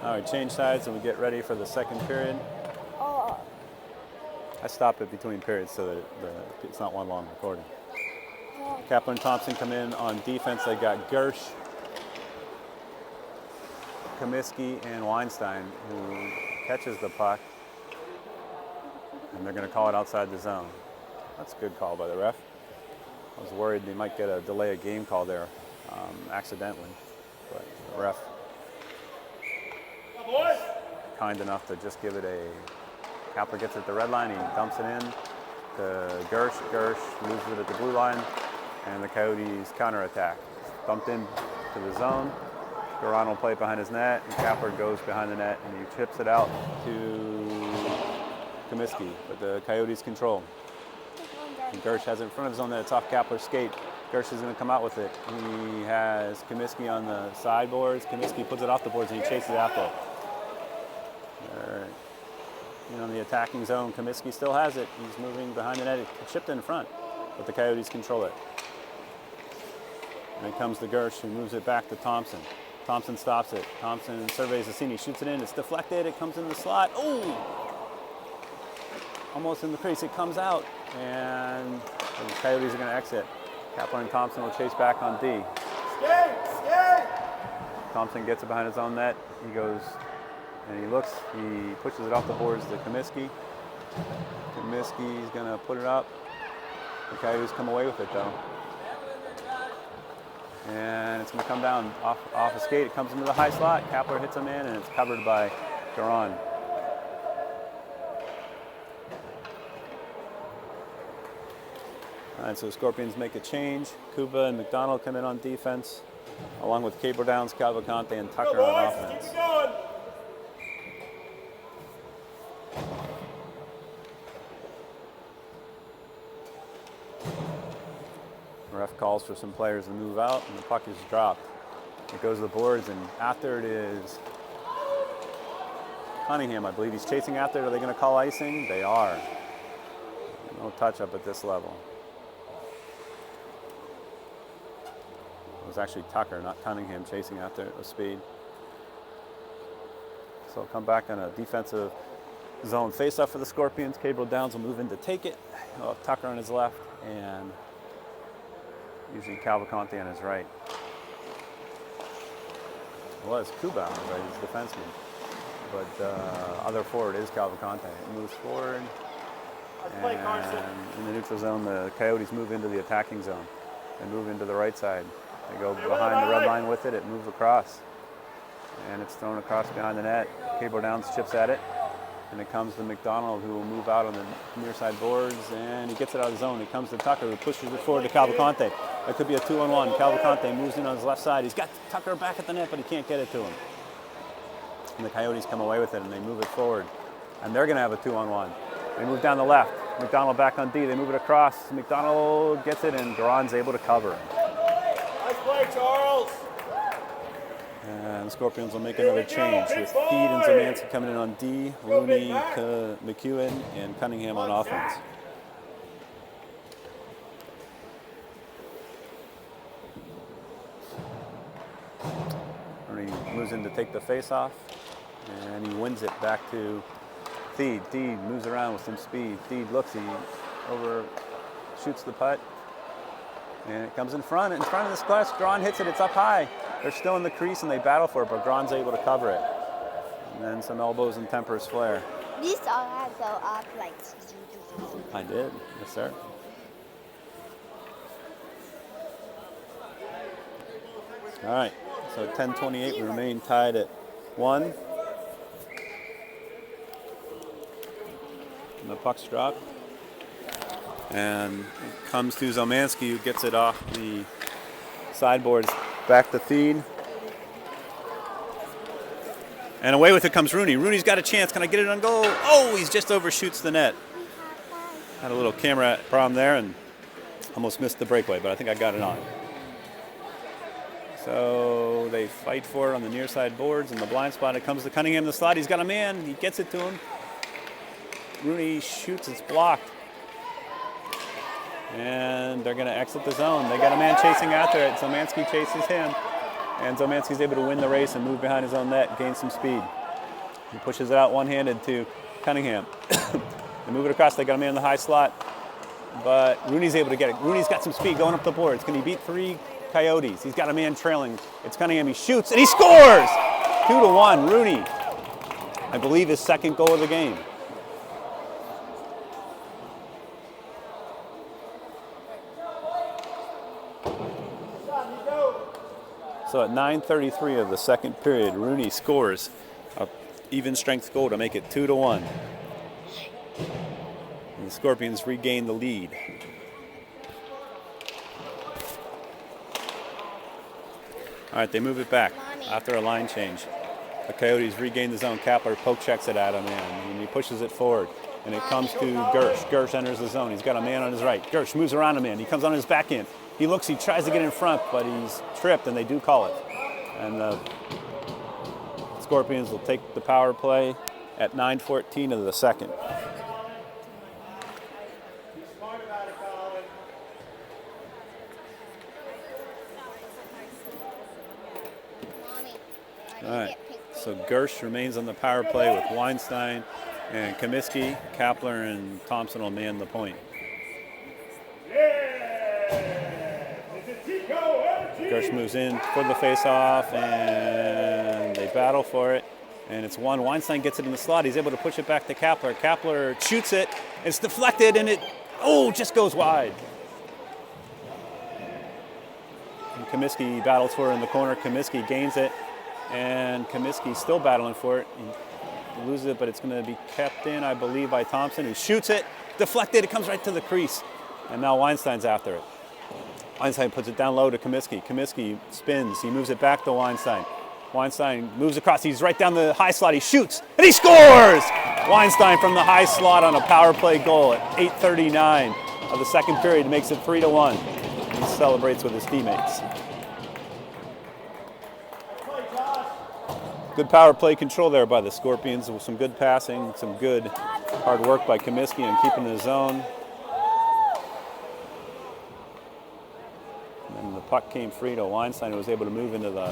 Now we change sides and we get ready for the second period. Oh. I stop it between periods so that it's not one long recording. Kaplan and Thompson come in on defense. They got Gersh, Comiskey, and Weinstein, who catches the puck. And they're going to call it outside the zone. That's a good call by the ref. I was worried they might get a delay of game call there accidentally. But the ref was kind enough to just give it a... Kapler gets it at the red line. He dumps it in to Gersh. Gersh moves it at the blue line. And the Coyotes counterattack. Dumped in to the zone. Duran will play it behind his net. And Kapler goes behind the net and he chips it out to Comiskey, but the Coyotes control. And Gersh has it in front of his own net. It's off Kapler's skate. Gersh is going to come out with it. He has Comiskey on the sideboards. Comiskey puts it off the boards and he chases after it. In the attacking zone, Comiskey still has it. He's moving behind the net. It's chipped in front, but the Coyotes control it. And it comes to Gersh, who moves it back to Thompson. Thompson stops it. Thompson surveys the scene. He shoots it in. It's deflected. It comes in the slot. Oh! Almost in the crease. It comes out, and the Coyotes are going to exit. Kapler and Thompson will chase back on D. Thompson gets it behind his own net. He goes and he looks. He pushes it off the boards to Comiskey. Comiskey's going to put it up. The Coyotes come away with it, though. And it's going to come down off a skate. It comes into the high slot. Kapler hits him in, and it's covered by Duran. All right, so the Scorpions make a change. Kuba and McDonald come in on defense, along with Cable Downs, Cavalcante, and Tucker on offense. Keep it going. The ref calls for some players to move out, and the puck is dropped. It goes to the boards, and after it is Cunningham, I believe. He's chasing after it. Are they going to call icing? They are. No touch-up at this level. It was actually Tucker, not Cunningham, chasing after it with speed. So I'll come back on a defensive zone face-off for the Scorpions. Cable Downs will move in to take it. Tucker on his left, and usually Cavalcante on his right. Well, it's Kuba on his right, he's a defenseman. But other forward is Cavalcante. It moves forward. And in the neutral zone, the Coyotes move into the attacking zone. They move into the right side. They go behind the red line with it. It moves across. And it's thrown across behind the net. Cable Downs chips at it. And it comes to McDonald, who will move out on the near side boards. And he gets it out of the zone. It comes to Tucker, who pushes it forward to Cavalcante. That could be a 2-on-1. Cavalcante moves in on his left side. He's got Tucker back at the net, but he can't get it to him. And the Coyotes come away with it, and they move it forward. And they're going to have a 2-on-1. They move down the left. McDonald back on D. They move it across. McDonald gets it, and Duran's able to cover. Nice play, Charles. And the Scorpions will make another change with Feed and Zemansky coming in on D, Rooney, McEwen, and Cunningham on offense. Rooney moves in to take the face-off, and he wins it back to Feed. Feed moves around with some speed. Feed looks, he overshoots the putt, and it comes in front of the splash. Duran hits it, it's up high. They're still in the crease and they battle for it, but Duran's able to cover it. And then some elbows and tempers flare. You saw that go up like. I did, yes sir. All right, so 10:28, we remain tied at 1. And the puck's dropped. And it comes to Zemansky, who gets it off the sideboards back to Feed. And away with it comes Rooney. Rooney's got a chance. Can I get it on goal? Oh, he's just overshoots the net. Had a little camera problem there and almost missed the breakaway, but I think I got it on. So they fight for it on the near side boards. In the blind spot, it comes to Cunningham in the slot. He's got a man. He gets it to him. Rooney shoots. It's blocked. And they're going to exit the zone. They got a man chasing after it. Zemansky chases him. And Zomanski's able to win the race and move behind his own net, gain some speed. He pushes it out one-handed to Cunningham. They move it across, they got a man in the high slot, but Rooney's able to get it. Rooney's got some speed going up the boards. Can he beat 3 Coyotes? He's got a man trailing. It's Cunningham, he shoots, and he scores! 2-1, Rooney. I believe his second goal of the game. So at 9:33 of the second period, Rooney scores a even strength goal to make it 2-1. And the Scorpions regain the lead. All right, they move it back after a line change. The Coyotes regain the zone. Kapler poke checks it at him, and he pushes it forward. And it comes to Gersh. Gersh enters the zone. He's got a man on his right. Gersh moves around a man. He comes on his backhand. He looks, he tries to get in front, but he's tripped, and they do call it. And the Scorpions will take the power play at 9:14 of the second. All right, so Gersh remains on the power play with Weinstein and Comiskey. Kapler and Thompson will man the point. Gersh moves in for the face-off, and they battle for it. And it's won. Weinstein gets it in the slot. He's able to push it back to Kapler. Kapler shoots it. It's deflected, and it, just goes wide. And Comiskey battles for it in the corner. Comiskey gains it, and Comiskey's still battling for it. He loses it, but it's going to be kept in, I believe, by Thompson, who shoots it. Deflected. It comes right to the crease. And now Weinstein's after it. Weinstein puts it down low to Comiskey. Comiskey spins. He moves it back to Weinstein. Weinstein moves across. He's right down the high slot. He shoots, and he scores! Weinstein from the high slot on a power play goal at 8:39 of the second period makes it 3-1. He celebrates with his teammates. Good power play control there by the Scorpions with some good passing, some good hard work by Comiskey and keeping the zone. And the puck came free to Weinstein, who was able to move into the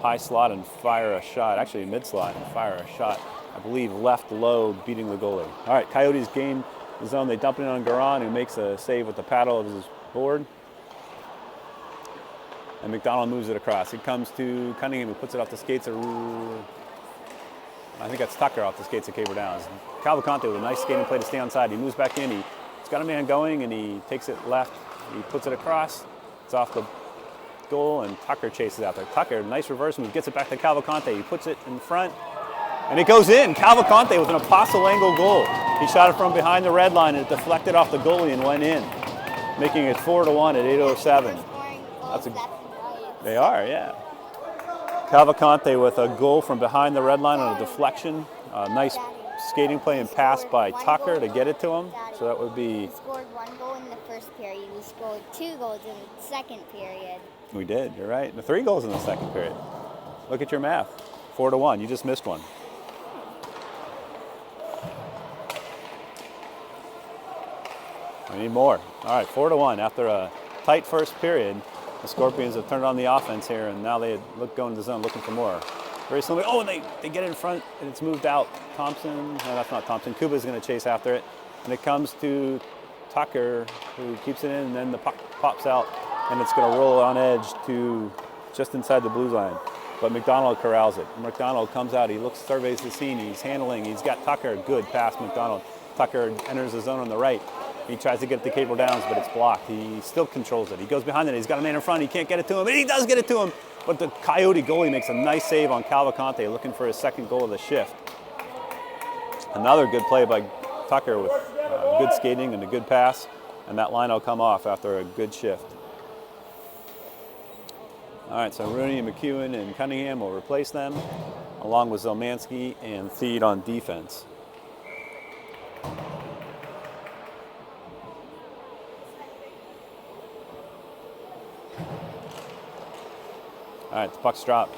high slot and fire a shot, actually mid slot, and fire a shot, I believe left low, beating the goalie. All right, Coyotes gain the zone. They dump it on Garan, who makes a save with the paddle of his board. And McDonald moves it across. It comes to Cunningham, who puts it off the skates of, I think that's Tucker off the skates of Caber Downs. Cavalcante with a nice skating play to stay onside. He moves back in. He's got a man going, and he takes it left. He puts it across. It's off the goal, and Tucker chases out there. Tucker, nice reverse move, gets it back to Cavalcante. He puts it in front, and it goes in. Cavalcante with an apostle angle goal. He shot it from behind the red line, and it deflected off the goalie and went in, making it 4-1 at 8:07. That's they are, yeah. Cavalcante with a goal from behind the red line on a deflection. Nice skating play and pass by Tucker to get it to him. So that would be... We scored 1 goal in the first period. We scored 2 goals in the second period. We did, you're right. 3 goals in the second period. Look at your math. 4-1, you just missed one. We need more. All right, 4-1 after a tight first period. The Scorpions have turned on the offense here, and now they look going to the zone looking for more. Very slowly. Oh, and they get it in front, and it's moved out. Thompson, no, that's not Thompson. Kuba's going to chase after it. And it comes to Tucker, who keeps it in, and then the puck pops out, and it's going to roll on edge to just inside the blue line. But McDonald corrals it. McDonald comes out. He looks, surveys the scene. He's handling. He's got Tucker. Good pass, McDonald. Tucker enters the zone on the right. He tries to get it to Caper Downs, but it's blocked. He still controls it. He goes behind it. He's got a man in front. He can't get it to him, and he does get it to him. But the Coyote goalie makes a nice save on Cavalcante, looking for his second goal of the shift. Another good play by Tucker with good skating and a good pass, and that line will come off after a good shift. All right, so Rooney and McEwen and Cunningham will replace them, along with Zelmansky and Theed on defense. All right, the puck's dropped.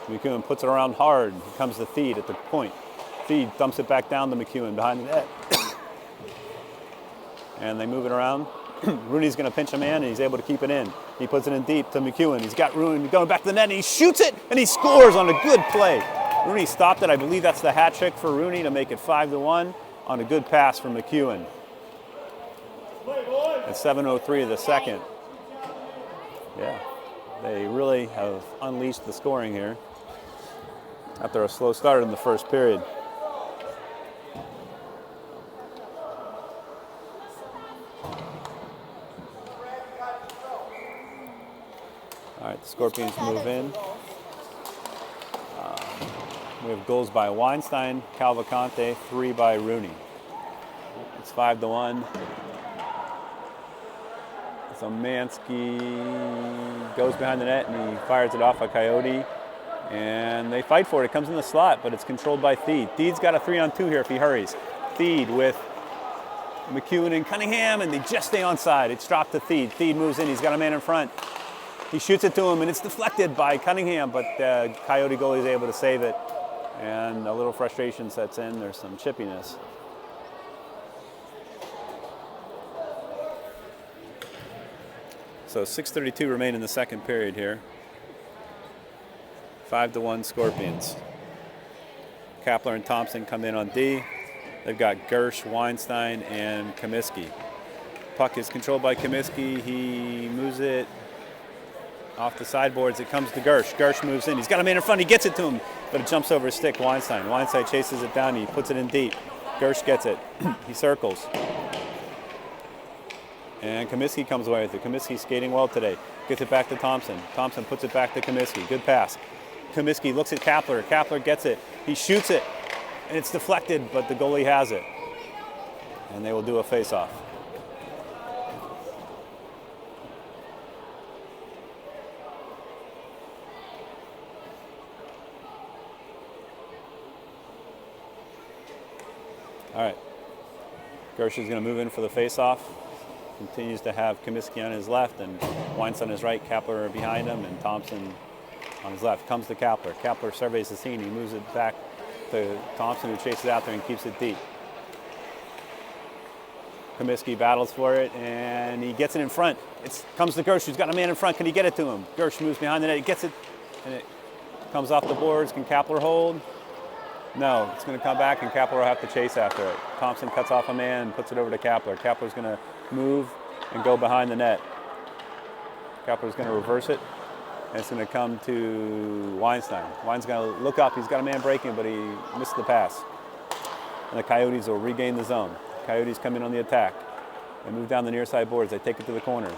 McEwen puts it around hard. Here comes the Theed at the point. Theed dumps it back down to McEwen behind the net. And they move it around. Rooney's going to pinch a man, and he's able to keep it in. He puts it in deep to McEwen. He's got Rooney going back to the net, and he shoots it, and he scores on a good play. Rooney stopped it. I believe that's the hat trick for Rooney to make it 5-1 on a good pass from McEwen. At 7:03 of the second. Yeah, they really have unleashed the scoring here after a slow start in the first period. All right, the Scorpions move in. We have goals by Weinstein, Cavalcante, 3 by Rooney. It's 5-1. So Mansky goes behind the net and he fires it off a Coyote. And they fight for it. It comes in the slot, but it's controlled by Theed. Theed's got a 3-on-2 here if he hurries. Theed with McEwen and Cunningham, and they just stay onside. It's dropped to Theed. Theed moves in. He's got a man in front. He shoots it to him, and it's deflected by Cunningham, but the Coyote goalie is able to save it. And a little frustration sets in. There's some chippiness. So 6:32 remain in the second period here. 5-1 Scorpions. Kapler and Thompson come in on D. They've got Gersh, Weinstein, and Comiskey. Puck is controlled by Comiskey. He moves it off the sideboards. It comes to Gersh. Gersh moves in. He's got a man in front. He gets it to him, but it jumps over his stick. Weinstein. Weinstein chases it down. He puts it in deep. Gersh gets it. He circles. And Comiskey comes away with it. Comiskey skating well today. Gets it back to Thompson. Thompson puts it back to Comiskey. Good pass. Comiskey looks at Kapler. Kapler gets it. He shoots it. And it's deflected, but the goalie has it. And they will do a face-off. All right. Gersh is going to move in for the face-off. Continues to have Comiskey on his left and Weinstein on his right, Kapler behind him, and Thompson on his left. Comes to Kapler. Kapler surveys the scene. He moves it back to Thompson, who chases out there and keeps it deep. Comiskey battles for it, and he gets it in front. It comes to Gersh, who's got a man in front. Can he get it to him? Gersh moves behind the net. He gets it, and it comes off the boards. Can Kapler hold? No, it's going to come back, and Kapler will have to chase after it. Thompson cuts off a man and puts it over to Kapler. Kapler's going to move and go behind the net. Kapler's going to reverse it, and it's going to come to Weinstein. Weinstein's going to look up. He's got a man breaking, but he missed the pass. And the Coyotes will regain the zone. Coyotes come in on the attack. They move down the near side boards. They take it to the corner.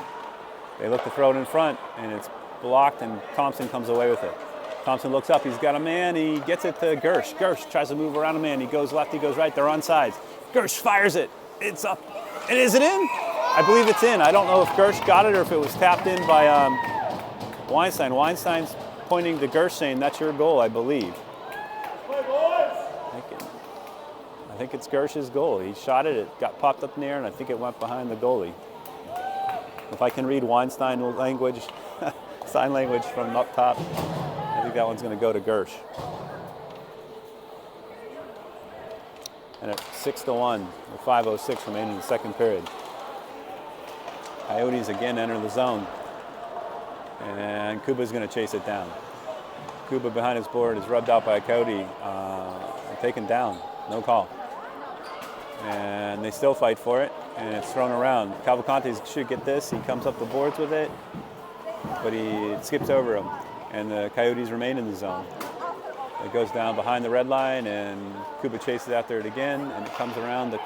They look to throw it in front, and it's blocked, and Thompson comes away with it. Thompson looks up. He's got a man. He gets it to Gersh. Gersh tries to move around a man. He goes left. He goes right. They're on sides. Gersh fires it. It's up. And is it in? I believe it's in. I don't know if Gersh got it or if it was tapped in by Weinstein. Weinstein's pointing to Gersh saying, "That's your goal, I believe." I think it's Gersh's goal. He shot it. It got popped up in the air, and I think it went behind the goalie. If I can read Weinstein language, sign language from up top, I think that one's going to go to Gersh. And at 6-1, with 5:06 remaining in the second period. Coyotes again enter the zone. And Kuba's going to chase it down. Kuba behind his board is rubbed out by a Coyote, taken down, no call. And they still fight for it, and it's thrown around. Cavalcante should get this. He comes up the boards with it, but he skips over him. And the Coyotes remain in the zone. It goes down behind the red line, and Kuba chases after it again, and it comes around to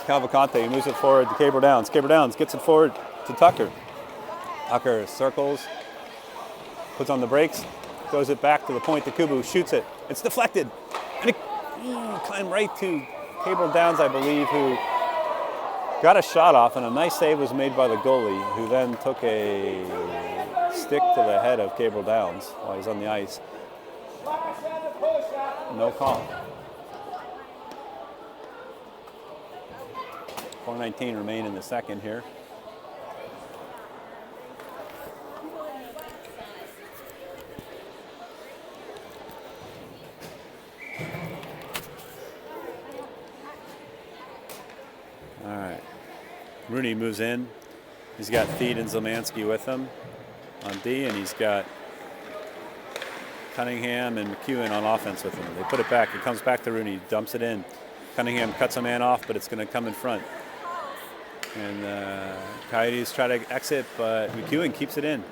Cavalcante. He moves it forward to Caber Downs. Caber Downs gets it forward to Tucker. Tucker circles, puts on the brakes, throws it back to the point to Kuba, who shoots it. It's deflected, and it climbed right to Caber Downs, I believe, who got a shot off, and a nice save was made by the goalie, who then took a stick to the head of Caber Downs while he's on the ice. No call. 4:19 remain in the second here. All right. Rooney moves in. He's got Thied and Zalmanski with him on D, and he's got Cunningham and McEwen on offense with him. They put it back. It comes back to Rooney, dumps it in. Cunningham cuts a man off, but it's going to come in front. And Coyotes try to exit, but McEwen keeps it in.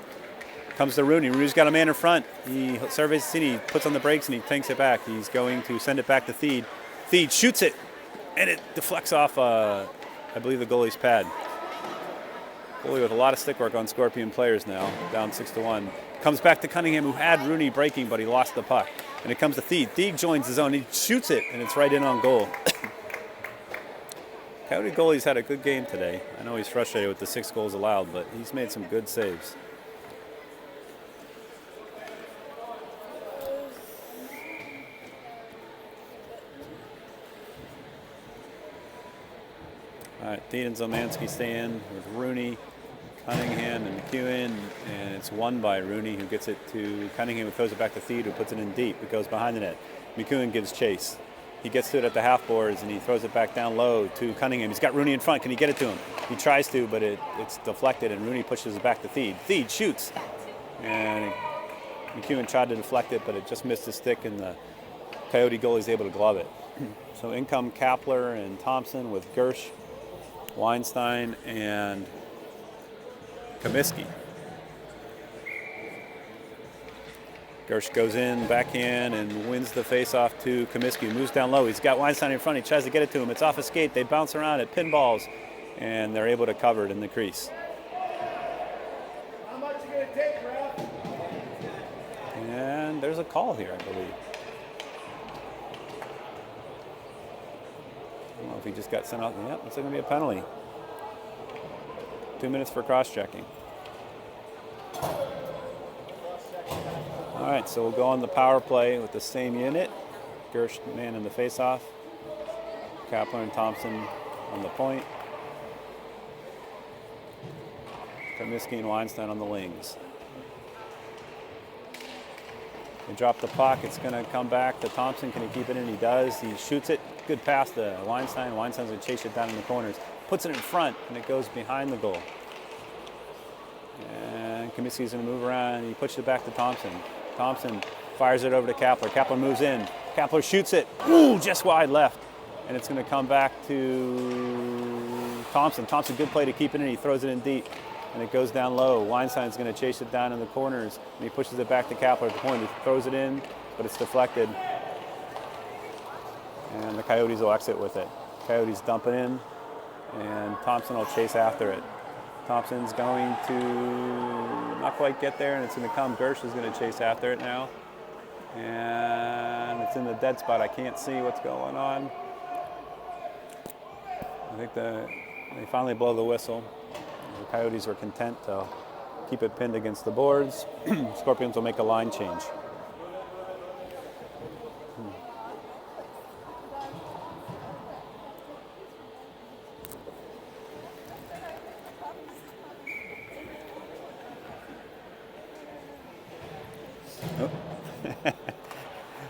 Comes to Rooney. Rooney's got a man in front. He surveys the scene. He puts on the brakes and he tanks it back. He's going to send it back to Thied. Thied shoots it, and it deflects off, I believe, the goalie's pad. Goalie with a lot of stick work on Scorpion players now, down 6-1. Comes back to Cunningham, who had Rooney breaking, but he lost the puck. And it comes to Thied. Thied joins the zone. He shoots it, and it's right in on goal. Coyote goalie's had a good game today. I know he's frustrated with the 6 goals allowed, but he's made some good saves. All right, Thied and Zalmanski stay in with Rooney, Cunningham, and McEwen, and it's won by Rooney, who gets it to Cunningham, who throws it back to Thied, who puts it in deep. It goes behind the net. McEwen gives chase. He gets to it at the half boards, and he throws it back down low to Cunningham. He's got Rooney in front. Can he get it to him? He tries to, but it's deflected, and Rooney pushes it back to Thied. Thied shoots, and McEwen tried to deflect it, but it just missed his stick, and the Coyote goalie's able to glove it. So in come Kapler and Thompson with Gersh, Weinstein, and Comiskey. Gersh goes in, backhand, and wins the face-off to Comiskey. Moves down low. He's got Weinstein in front. He tries to get it to him. It's off a skate. They bounce around it, pinballs, and they're able to cover it in the crease. How much you gonna take, Ralph? And there's a call here, I believe. I don't know if he just got sent out. Yep, it's going to be a penalty. 2 minutes for cross-checking. All right, so we'll go on the power play with the same unit. Gersh man in the face-off. Kapler and Thompson on the point. Comiskey and Weinstein on the wings. They drop the puck. It's going to come back to Thompson. Can he keep it in? He does. He shoots it. Good pass to Weinstein. Weinstein's going to chase it down in the corners. Puts it in front, and it goes behind the goal. And Comiskey's going to move around. He pushes it back to Thompson. Thompson fires it over to Kapler. Kapler moves in. Kapler shoots it. Ooh, just wide left. And it's going to come back to Thompson. Thompson, good play to keep it in. He throws it in deep. And it goes down low. Weinstein's going to chase it down in the corners. And he pushes it back to Kapler at the point. He throws it in, but it's deflected. And the Coyotes will exit with it. Coyotes dump it in, and Thompson will chase after it. Thompson's going to not quite get there, and it's going to come. Gersh is going to chase after it now. And it's in the dead spot. I can't see what's going on. I think they finally blow the whistle. The Coyotes were content to keep it pinned against the boards. Scorpions will make a line change.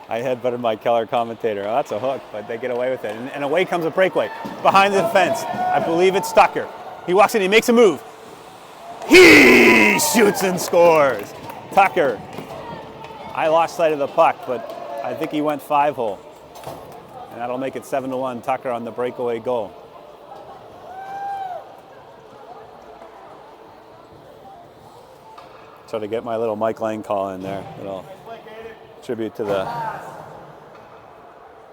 I headbutted my Keller commentator. Oh, that's a hook, but they get away with it. And away comes a breakaway behind the defense. I believe it's Tucker. He walks in, he makes a move. He shoots and scores. Tucker. I lost sight of the puck, but I think he went 5-hole. And that'll make it 7-1. Tucker on the breakaway goal. Try to get my little Mike Lang call in there. Little tribute to the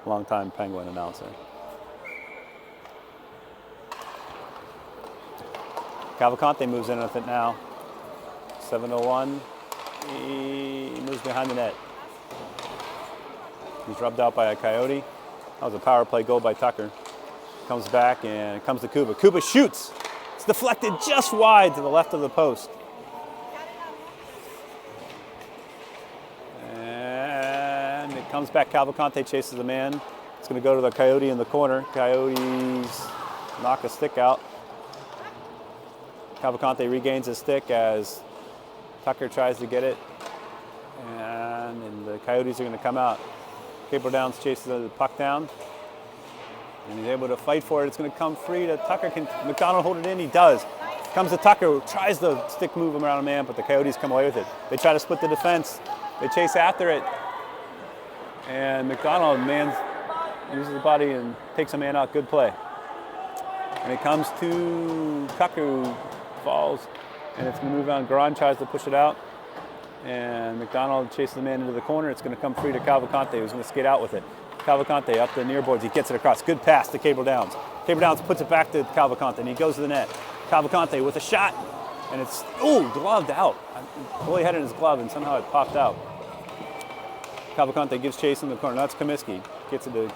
longtime Penguin announcer. Cavalcante moves in with it now. 7-1. He moves behind the net. He's rubbed out by a Coyote. That was a power play goal by Tucker. Comes back and it comes to Kuba. Kuba shoots. It's deflected just wide to the left of the post. And it comes back. Cavalcante chases the man. It's going to go to the Coyote in the corner. Coyotes knock a stick out. Cavalcante regains his stick as Tucker tries to get it. And the Coyotes are going to come out. Cable Downs chases the puck down. And he's able to fight for it. It's going to come free to Tucker. Can McDonald hold it in? He does. Comes to Tucker, tries to stick move him around a man, but the Coyotes come away with it. They try to split the defense. They chase after it. And McDonald, uses the body and takes a man out. Good play. And it comes to Tucker, who falls. And it's going to move on. Garan tries to push it out. And McDonald chases the man into the corner. It's going to come free to Cavalcante, who's going to skate out with it. Cavalcante up the near boards. He gets it across. Good pass to Cable Downs. Cable Downs puts it back to Cavalcante, and he goes to the net. Cavalcante with a shot, and it's, gloved out. Well, he had it in his glove, and somehow it popped out. Cavalcante gives chase in the corner. That's Comiskey. Gets it to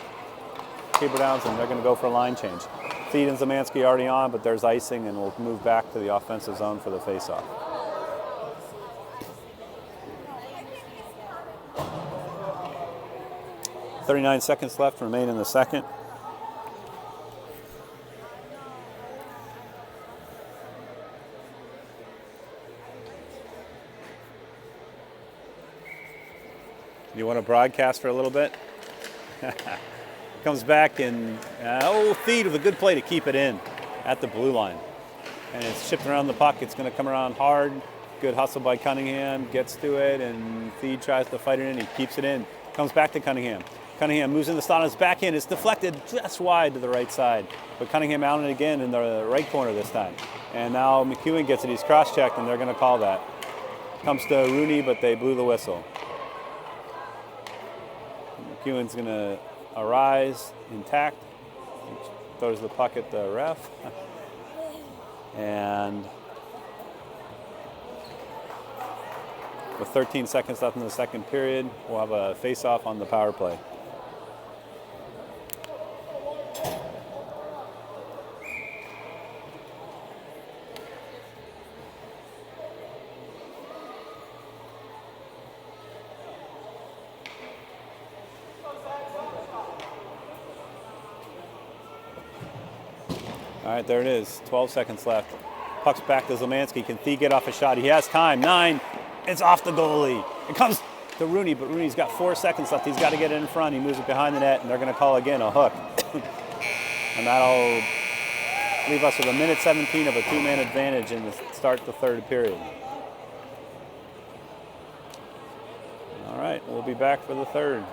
Cable Downs, and they're going to go for a line change. Thied and Zemansky already on, but there's icing, and we'll move back to the offensive zone for the faceoff. .39 seconds left remain in the second. You want to broadcast for a little bit? Comes back and Thied with a good play to keep it in at the blue line. And it's shipped around the puck. It's going to come around hard. Good hustle by Cunningham. Gets to it, and Thied tries to fight it in. He keeps it in. Comes back to Cunningham. Cunningham moves in the slot on his backhand. It's deflected just wide to the right side. But Cunningham out it again in the right corner this time. And now McEwen gets it. He's cross-checked, and they're going to call that. Comes to Rooney, but they blew the whistle. McEwen's going to arise intact. He throws the puck at the ref. And with 13 seconds left in the second period, we'll have a face-off on the power play. All right, there it is. 12 seconds left. Puck's back to Zemansky. Can Thied get off a shot? He has time. 9. It's off the goalie. It comes to Rooney, but Rooney's got 4 seconds left. He's got to get it in front. He moves it behind the net, and they're going to call again a hook. And that'll leave us with 1:17 of a 2-man advantage in the start of the third period. All right, we'll be back for the third.